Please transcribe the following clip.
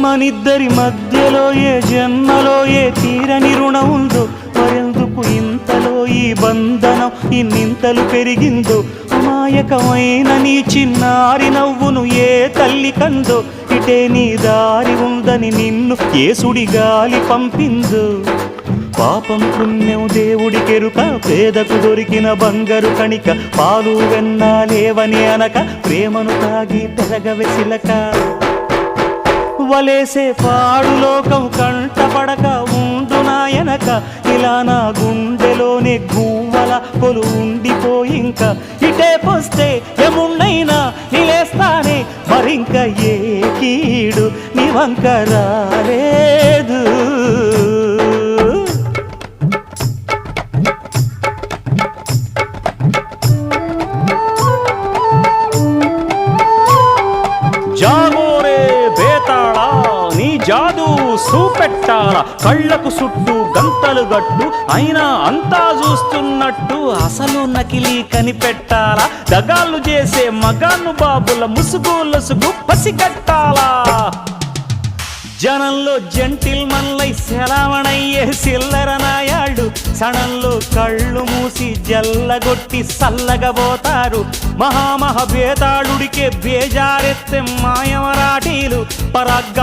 మనిద్దరి మధ్యలో ఏ జన్మలో ఏ తీరని రుణం ఉందో, మరెందుకు ఇంతలో ఈ బంధనం ఇన్నింతలు పెరిగిందో. అమాయకమైన నీ చిన్నారి నవ్వును ఏ తల్లి కందో, ఇటే నీ దారి ఉందని నిన్ను ఏ సుడి గాలి పంపిందో. పాపం పుణ్యం దేవుడికెరుక, పేదకు దొరికిన బంగారు కణిక, పాలు వెన్నాలేవని అనక ప్రేమను తాగి పెరగవెసిలక. వలేసే పాడు లోకం కంటపడక ఉండు నాయనక, ఇలా నా గుండెలోనే గువ్వల కొలు ఉండిపోయింక. ఇటే పోస్తే ఎమున్నైనా నిలేస్తానే, మరింక ఏ కీడు నీ వంక రాలేదు. జాగోరే బేతాళా నీ జాదు సూపెట్టాల, కళ్ళకు చుట్టూ గంతలు గట్టు అయినా అంతా చూస్తున్నట్టు అసలు నకిలీ కనిపెట్టాలా. దగాళ్ళు చేసే మగాను బాబుల ముసుగు లసుగు పసిగట్టాలా. జనంలో జంటిల్ మన్లై సెలవణయ్యే సిల్లర నాయాళ్ళు, సణంలో కళ్ళు మూసి జల్లగొట్టి సల్లగబోతారు. మహామహ బేతాళుడికే బేజారెత్తే మాయమరాఠీలు పరాగ్గ